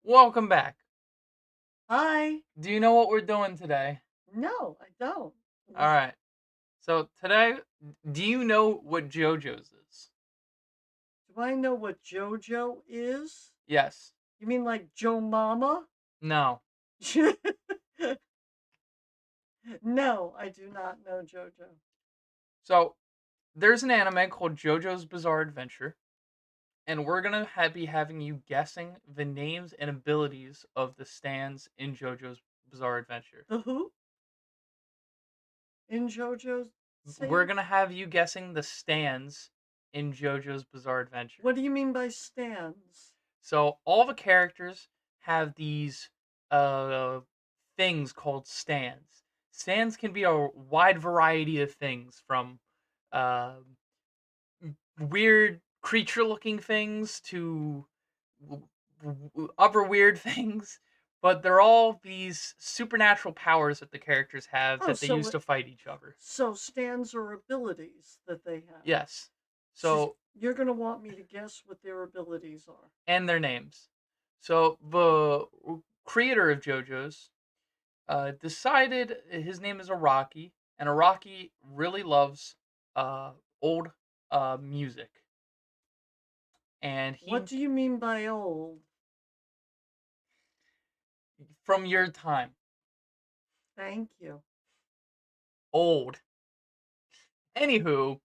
Welcome back. Hi. Do you know what we're doing today? No, I don't. All right. So today, do you know what JoJo's is? Do I know what JoJo is? Yes. You mean like Joe Mama? No. No, I do not know JoJo. So there's an anime called JoJo's Bizarre Adventure, and we're gonna be having you guessing the names and abilities of the stands in JoJo's Bizarre Adventure. The who in JoJo's? Say We're it. gonna have you guessing the stands in JoJo's Bizarre Adventure. What do you mean by stands? So all the characters have these uh things called stands. Stands can be a wide variety of things from uh, weird creature looking things to other weird things, but they're all these supernatural powers that the characters have Oh, that they so use to fight each other. stands are abilities that they have. Yes. So So you're gonna want me to guess what their abilities are. and their names. So the creator of JoJo's decided his name is Araki, and Araki really loves uh, old music, and What he do you mean by old? from your time, Thank you. old. Anywho,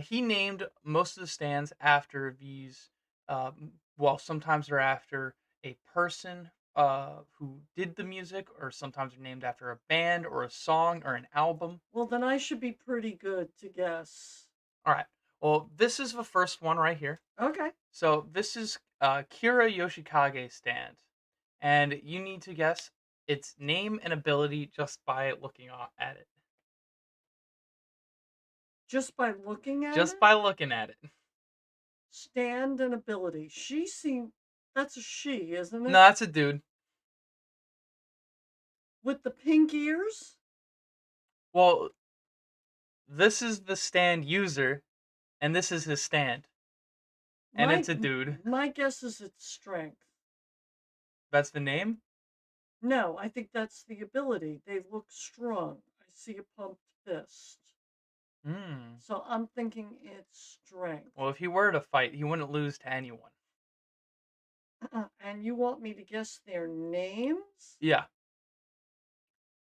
he named most of the stands after these. Well, sometimes they're after a person who did the music, or sometimes they're named after a band or a song or an album. Well, then I should be pretty good to guess. All right. Well, this is the first one right here. Okay. So this is Kira Yoshikage's stand, and you need to guess its name and ability just by looking at it. Just by looking at Just it? by looking at it. Stand and ability. That's a she, isn't No, it? that's a dude. With the pink ears? Well, this is the stand user, and this is his stand, and My it's a dude. my guess is it's strength. That's the name. No, I think that's the ability. They look strong. I see a pumped fist. Hmm. So I'm thinking it's strength. Well, if he were to fight, he wouldn't lose to anyone. And you want me to guess their names? Yeah.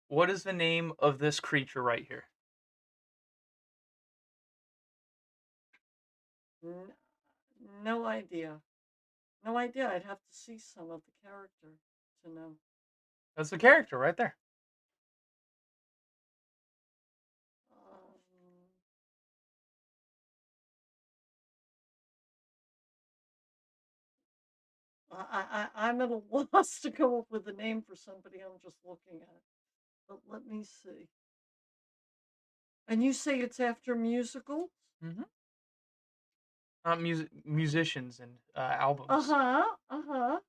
What is the name of this creature right here? N- no idea. No idea. I'd have to see some of the character to know. That's the character right there. Um, I'm at a loss to come up with a name for somebody I'm just looking at. But let me see. And you say it's after musicals? Mm-hmm. Musicians and Uh albums. huh. Uh huh.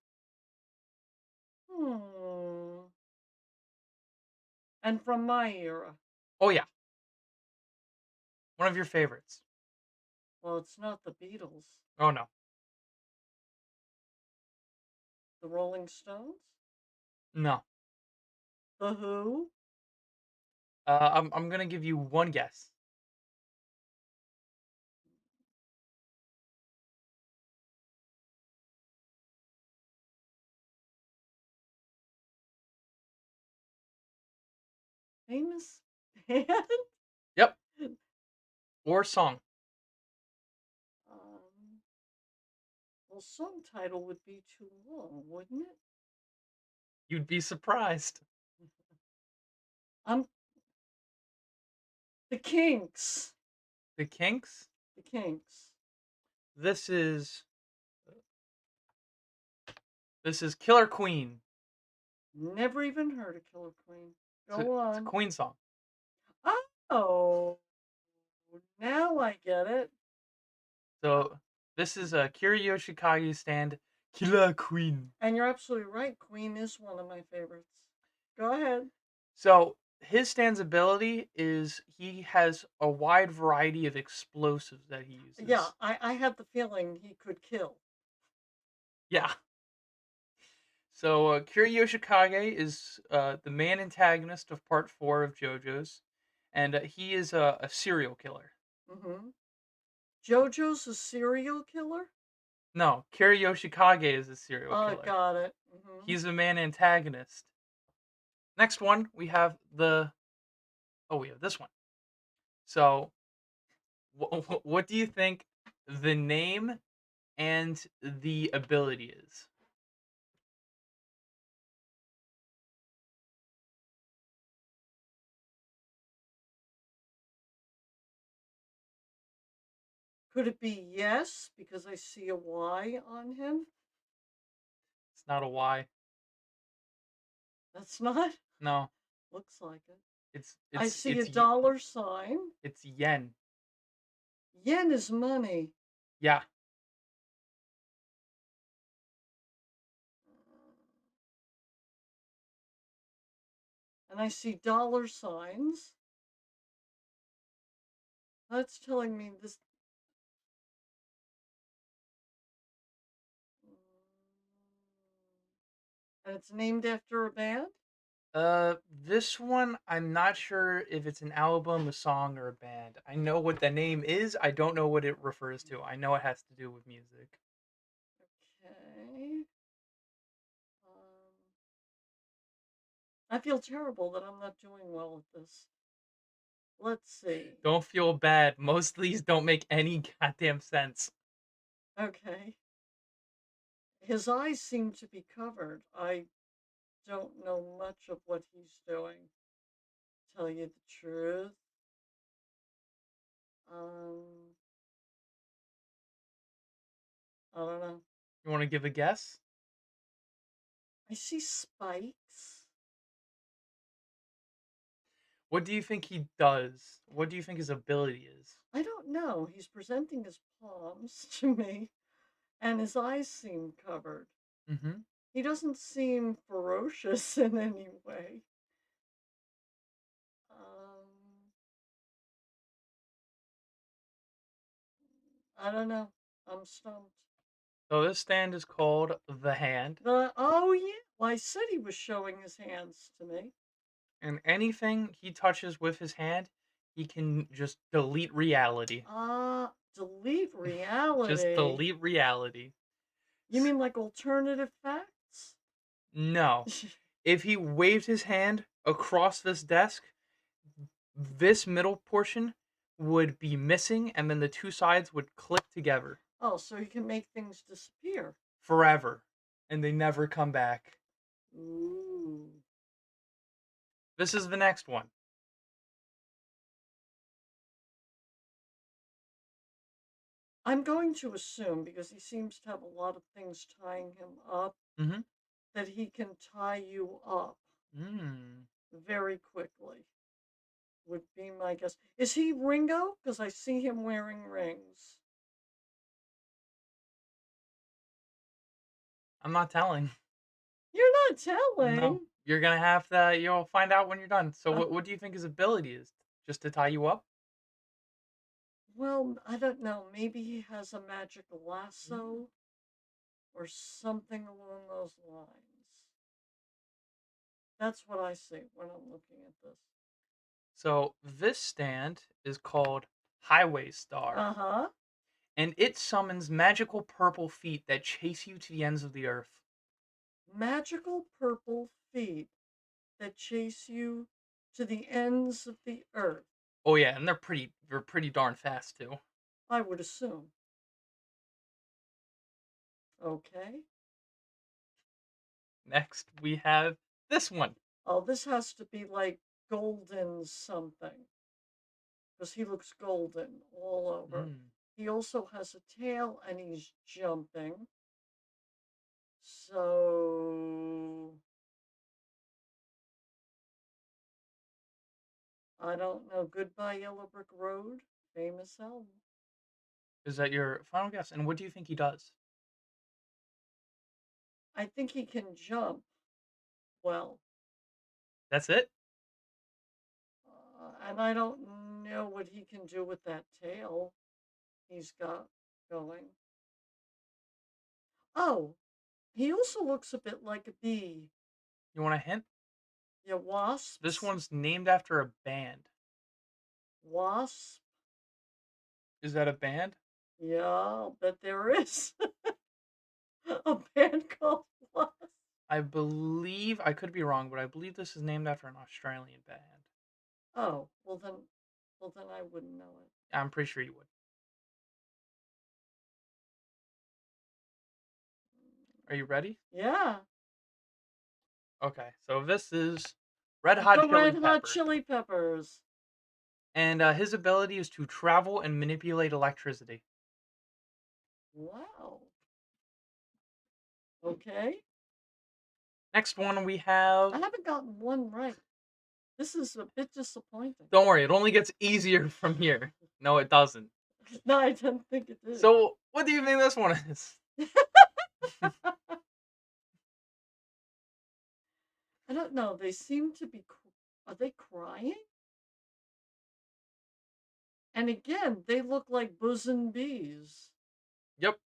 Hmm. And from my era. Oh yeah, one of your favorites. Well, it's not the Beatles. Oh no, The Rolling Stones? no. The Who? I'm gonna give you one guess. Famous band? Yep, or song. um, well, song title would be too long, wouldn't it? You'd be surprised. I'm the Kinks. The Kinks. The Kinks. This is this is Killer Queen. Never even heard of Killer Queen. Go It's a on. Queen song. Oh, now I get it. So this is a Kira Yoshikage stand. Killer Queen. And you're absolutely right. Queen is one of my favorites. Go ahead. So his stand's ability is he has a wide variety of explosives that he Yeah, uses. I had the feeling he could kill. Yeah. So, Kira Yoshikage is the main antagonist of Part 4 of JoJo's, and he is a serial killer. Hmm. JoJo's a serial killer? No, Kira Yoshikage is a serial Oh, killer. got it. Hmm. He's the main antagonist. Next one, we have the we have this one. So, what do you think the name and the ability is? Could it be yes, because I see a Y on him? It's not a Y. That's not? No, Looks like it. it's I it's see a it's dollar sign. it's yen. Yen is money. Yeah. And I see dollar signs. That's telling me this. And it's named after a band? This one I'm not sure if it's an album, a song, or a band. I know what the name is. I don't know what it refers to. I know it has to do with music. Okay. Um, I feel terrible that I'm not doing well at this. Let's see. Don't feel bad. Most of these don't make any goddamn sense. Okay. His eyes seem to be covered. I don't know much of what he's doing. Tell you the truth. Um, I don't know. You want to give a guess? I see spikes. What do you think he does? What do you think his ability is? I don't know. He's presenting his palms to me, and his eyes seem covered. Mm-hmm. He doesn't seem ferocious in any way. Um, I don't know. I'm stumped. So this stand is called the hand, Oh yeah. Well, I said he was showing his hands to me. and anything he touches with his hand, he can just delete reality. Delete Just reality. delete reality. You mean like alternative facts? No. If he waved his hand across this desk, this middle portion would be missing and then the two sides would click together Oh, so he can make things disappear. forever and they never come back. Ooh. This is the next one. I'm going to assume, because he seems to have a lot of things tying him up, Mhm. that he can tie you up Mm. very quickly, would be my guess. Is he Ringo? Because I see him wearing rings. I'm not telling. You're not No. telling. You're going to have to you'll find out when you're done. So Uh, what do you think his ability is? Just to tie you up? well, I don't know. Maybe he has a magic Mm. lasso or something along those lines. That's what I see when I'm looking at this. So this stand is called Highway Star Uh huh. and it summons magical purple feet that chase you to the ends of the earth. Magical purple feet that chase you to the ends of the earth, Oh yeah, and they're pretty darn fast too. I would assume. Okay. Next we have this one. Oh, this has to be like golden something, because he looks golden all over. Mm. He also has a tail and he's jumping. So I don't know. Goodbye Yellow Brick Road, famous album. Is that your final guess? And what do you think he does? I think he can jump well, That's it? and I don't know what he can do with that tail he's got going. Oh, He also looks a bit like a bee. You want a hint? Yeah, This wasps. one's named after a band. Wasp. Is that a band? Yeah, I'll bet there is a band called Wasp. I believe I could be wrong, but I believe this is named after an Australian band. Oh, well then I wouldn't know it. I'm pretty sure you would. Are you ready? Yeah, Okay, so this is Red Hot the Chili Red Hot Peppers, Chili Peppers. and his ability is to travel and manipulate electricity. Wow. Okay. Next one we I have. haven't gotten one right. This is a bit disappointing. Don't worry, it only gets easier from here. No, it doesn't. No, I didn't think it did. So, what do you think this one is? I don't know. They seem to be. Are they crying? And again, they look like bosom bees. Yep.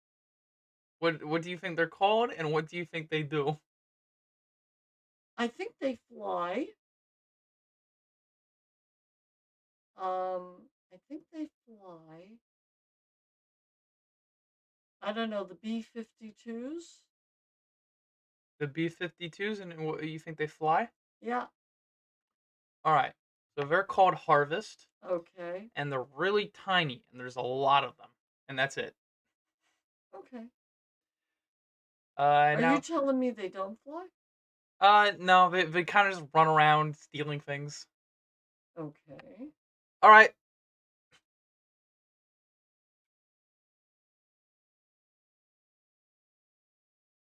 What do you think they're called, and what do you think they do? I think they fly. I think they fly. I don't know, the B-52s? The B-52s, and what you think they fly? Yeah, All right. So they're called Harvest, okay. and they're really tiny, and there's a lot of them, and that's it. Okay. Are you Now, telling me they don't fly? no, they kind of just run around stealing things. Okay. All right.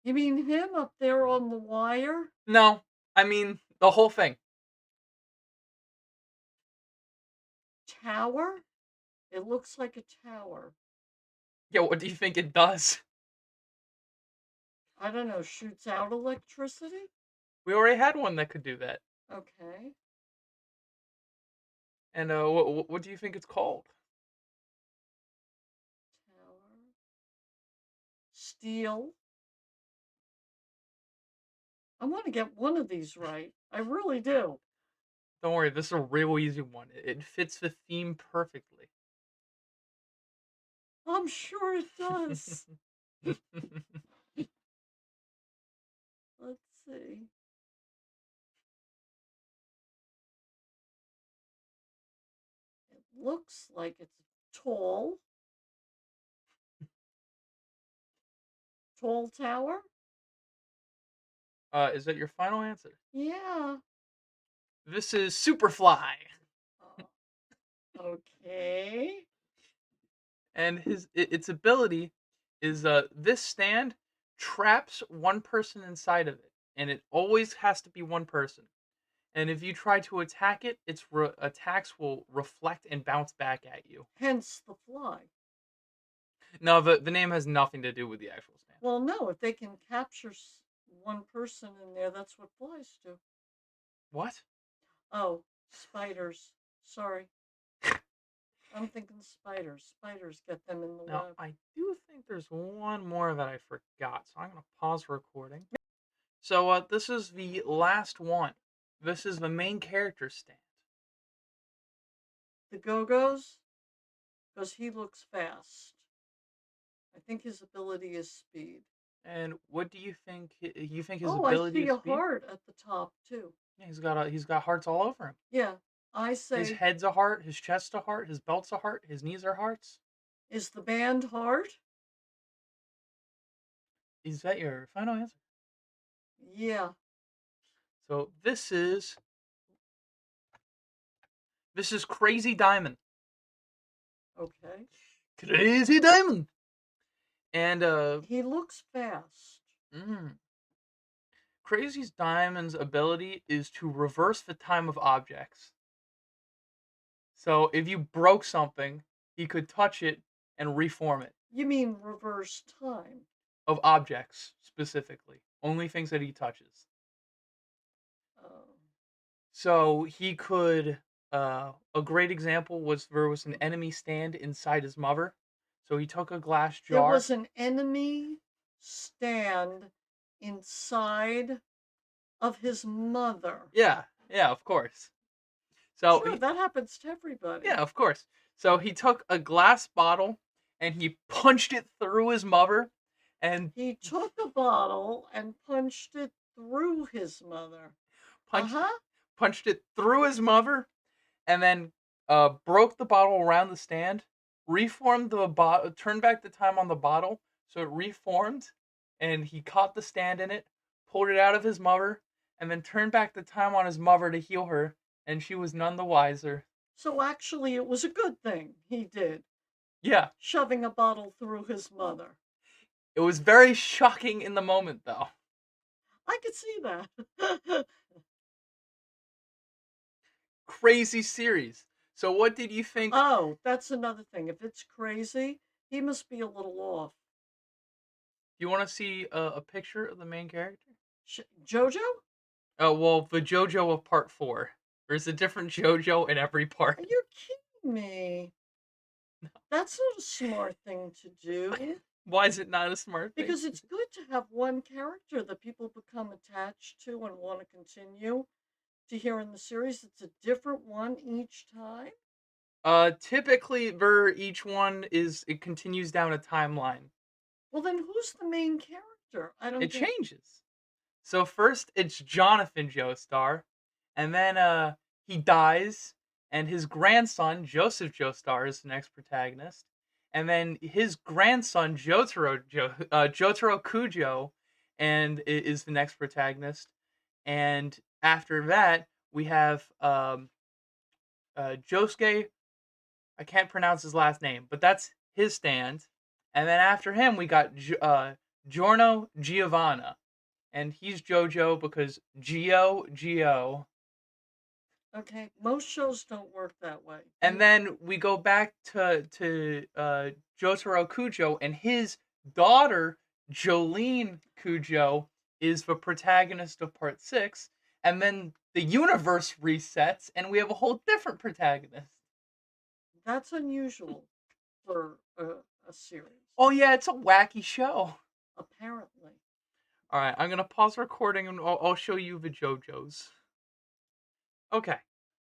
You mean him up there on the wire? No, I mean the whole thing. Tower? It looks like a tower. Yeah, what do you think it does? I don't know, shoots out electricity? We already had one that could do that. Okay. And what do you think it's called? Tower. Steel. I want to get one of these right. I really do. Don't worry, this is a real easy one. It fits the theme perfectly. I'm sure it does. Let's see. It looks like it's tall. Tall tower? Is that your final answer? Yeah. This is Superfly, Oh, okay. and its ability is this stand traps one person inside of it, and it always has to be one person. And if you try to attack it, its attacks will reflect and bounce back at you. Hence the fly. No, the name has nothing to do with the actual stand. Well, no, if they can capture one person in there, that's what flies do. What? Oh, spiders. Sorry. I'm thinking spiders. Spiders get them in the Now, web. I do think there's one more that I forgot, so I'm going to pause recording. So, this is the last one. This is the main character stand. The Go-Go's? Because he looks fast. I think his ability is speed. And what do you think? You think his Oh, I ability see is a speed? heart at the top, too. Yeah, he's got hearts all over him. Yeah, I His say, head's a heart, his chest's a heart, his belt's a heart, his knees are hearts. is the band heart? Is that your final answer? Yeah, So this is Crazy Diamond. okay. Crazy Diamond. And He looks fast. mm, Crazy Diamond's ability is to reverse the time of objects. So if you broke something, he could touch it and reform it. You mean reverse time? Of objects specifically, only things that he touches. Oh, So he could. A great example was there was an enemy stand inside his mother. So he took a glass there jar. was an enemy stand inside of his mother. Yeah, yeah, of course. So Sure, that happens to everybody. yeah, of course. So he took a glass bottle and he punched it through his mother and He took a bottle and punched it through his mother. punched Uh-huh. punched it through his mother and then broke the bottle around the stand, reformed the bottle, turned back the time on the bottle so it reformed, and he caught the stand in it, pulled it out of his mother, and then turned back the time on his mother to heal her, and she was none the wiser. So actually, it was a good thing he did, Yeah, shoving a bottle through his mother. it was very shocking in the moment, though. I could see that. Crazy series. So, what did you think? Oh, that's another thing. If it's crazy, he must be a little off. You want to see a picture of the main character? Jojo? Oh, well, the JoJo of Part 4. There's a different JoJo in every Are part. you kidding me? That's not a smart thing to do. Why is it not a smart thing? Because it's good to have one character that people become attached to and want to continue to hear in the series. It's a different one each time. Typically, ver each one is it continues down a timeline. Well, then who's the main character? I don't It get. changes. So first it's Jonathan Joestar, and then he dies, and his grandson Joseph Joestar is the next protagonist, and then his grandson Jotaro Kujo, is the next protagonist, and after that we have Josuke. I can't pronounce his last name, but that's his stand, and then after him we got Giorno Giovanna, and he's JoJo because Geo. Okay, most shows don't work that way. And then we go back to Jotaro Kujo, and his daughter Jolene Kujo is the protagonist of Part 6, and then the universe resets, and we have a whole different protagonist. That's unusual for a series, Oh yeah, it's a wacky show. apparently. All right, I'm gonna pause recording and I'll show you the JoJos. Okay,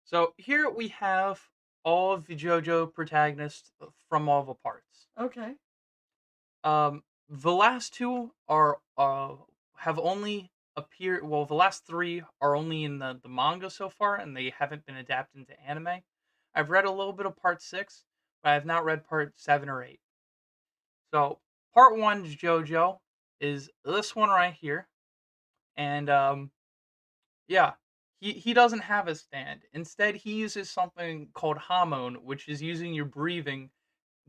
so here we have all of the JoJo protagonists from all the parts. Okay. The last two are have only appeared. Well, the last three are only in the manga so far, and they haven't been adapted into anime. I've read a little bit of Part 6, but I have not read Part 7 or 8. So Part 1's JoJo is this one right here, and yeah, he doesn't have a stand. Instead, he uses something called Hamon, which is using your breathing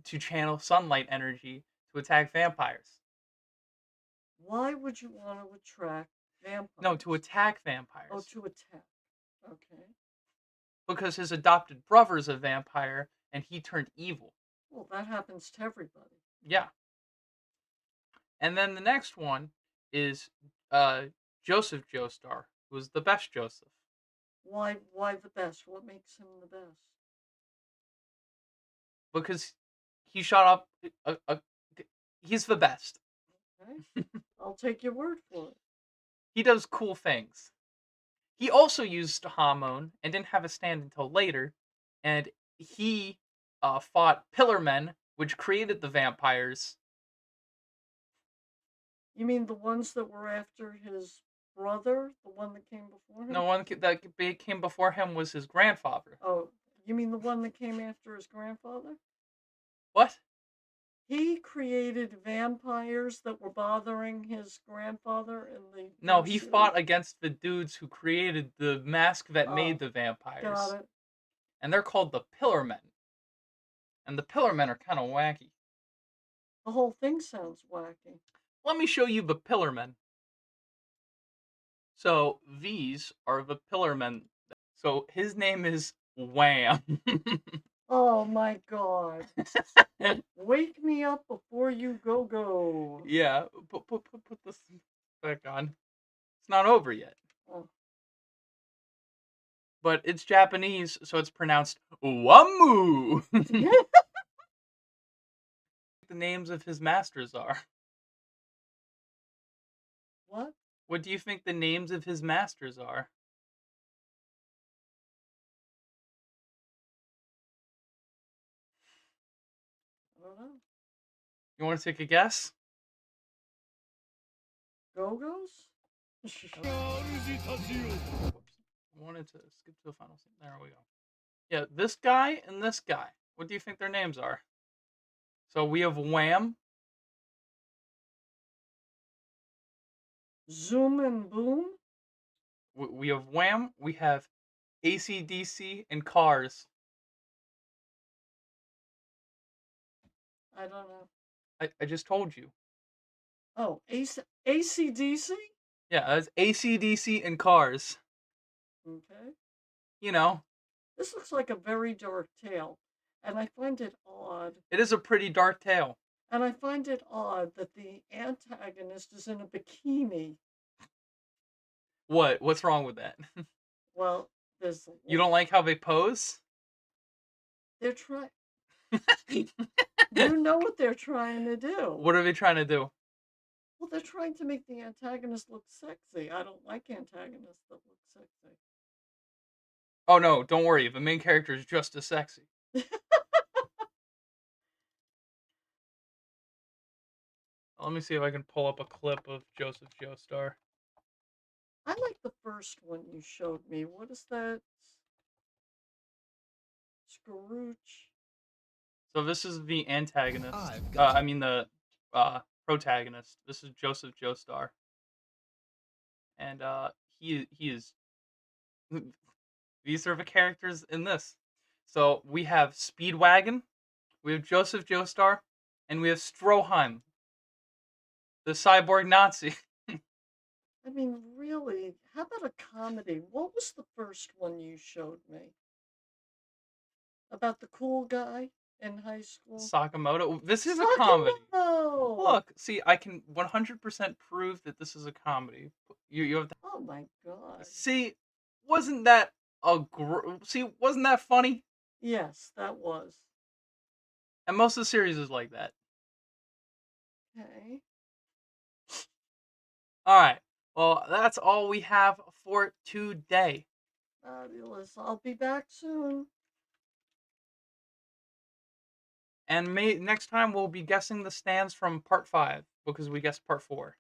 to channel sunlight energy to attack vampires. Why would you want to attract No, to vampires? attack Oh, vampires. to attack. Okay. Because his adopted brother's a vampire and he turned evil. Well, that happens to everybody. Yeah. And then the next one is uh Joseph Joestar, who was the best Joseph. Why the best? What makes him the best? Because he shot up he's the best. Okay. I'll take your word for it. He does cool things. He also used Hamon and didn't have a stand until later, and he fought Pillarmen, which created the vampires. You mean the ones that were after his brother? The one that came before him? No one that came before him was his grandfather. Oh, you mean the one that came after his grandfather? What? He created vampires that were bothering his grandfather in the No, first he series? fought against the dudes who created the mask that made Oh, the vampires, got it. and they're called the Pillarmen. And the Pillarmen are kind of wacky. The whole thing sounds wacky. Let me show you the Pillarmen. So these are the Pillarmen. So his name is Wham. Oh my god. Wake me up before you go. Yeah, put this back on. It's not over yet, Oh. but it's Japanese, so it's pronounced Wamu. The names of his masters are What? What do you think the names of his masters are? I don't know. You want to take a guess? Go-Go's? Nope. Whoops. I wanted to skip to the final scene. There we go. Yeah, this guy and this guy. What do you think their names are? So we have Wham. Zoom and Boom? We have Wham. We have AC/DC and Cars. I don't know. I just told you. Oh, AC/DC? Yeah, it's AC/DC and Cars. Okay. You know, This looks like a very dark tale, and I find it odd. it is a pretty dark tale. And I find it odd that the antagonist is in a bikini. What? What's wrong with that? Well, there's You don't like how they pose? they're trying. You know what they're trying to do. What are they trying to do? Well, they're trying to make the antagonist look sexy. I don't like antagonists that look sexy. Oh no, don't worry. The main character is just as sexy. Let me see if I can pull up a clip of Joseph Joestar. I like the first one you showed me. What is that? Scrooge. So this is the antagonist. I've got I mean the protagonist. This is Joseph Joestar, and he is. These are the characters in this. So we have Speedwagon, we have Joseph Joestar, and we have Stroheim, the cyborg Nazi. I mean, really, how about a comedy? What was the first one you showed me? About the cool guy in high school? Sakamoto. This is a comedy. Sakamoto! Look, see, I can 100% prove that this is a comedy. You have to Oh my god. see. Wasn't that Wasn't that funny? Yes, that was. And most of the series is like that. Okay. All right. Well, that's all we have for today. Fabulous. I'll be back soon. And next time we'll be guessing the stands from part 5 because we guessed part 4.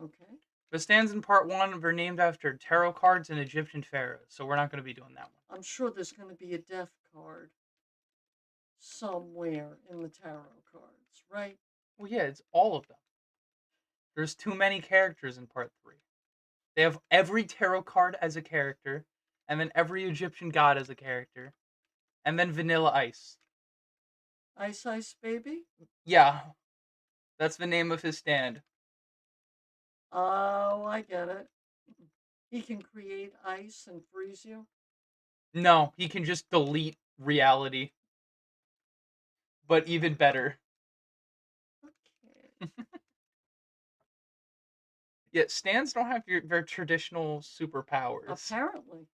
Okay. The stands in part 1 were named after tarot cards and Egyptian pharaohs, so we're not going to be doing that one. I'm sure there's going to be a death card somewhere in the tarot cards, right? Well, yeah, it's all of them. There's too many characters in part 3. They have every tarot card as a character, and then every Egyptian god as a character, and then Vanilla Ice. Ice Ice Baby? Yeah, that's the name of his stand. Oh, I get it. He can create ice and freeze you. No, he can just delete reality, but even better. Okay. Yeah, stands don't have their traditional superpowers. Apparently.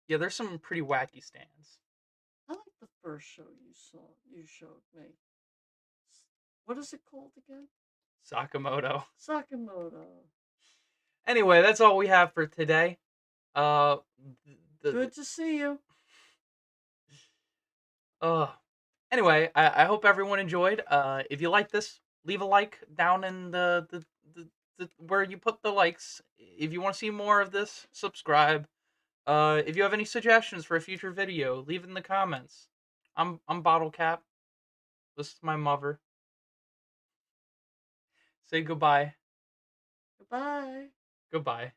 Yeah, there's some pretty wacky stands. I like the first show you showed me. What is it called again? Sakamoto. Sakamoto. Anyway, that's all we have for today. Uh, Good to see you. uh, anyway, I hope everyone enjoyed. If you like this, leave a like down in the where you put the likes. If you want to see more of this, subscribe. If you have any suggestions for a future video, leave it in the comments. I'm Bottle Cap. This is my mother. Say goodbye. Goodbye. Goodbye.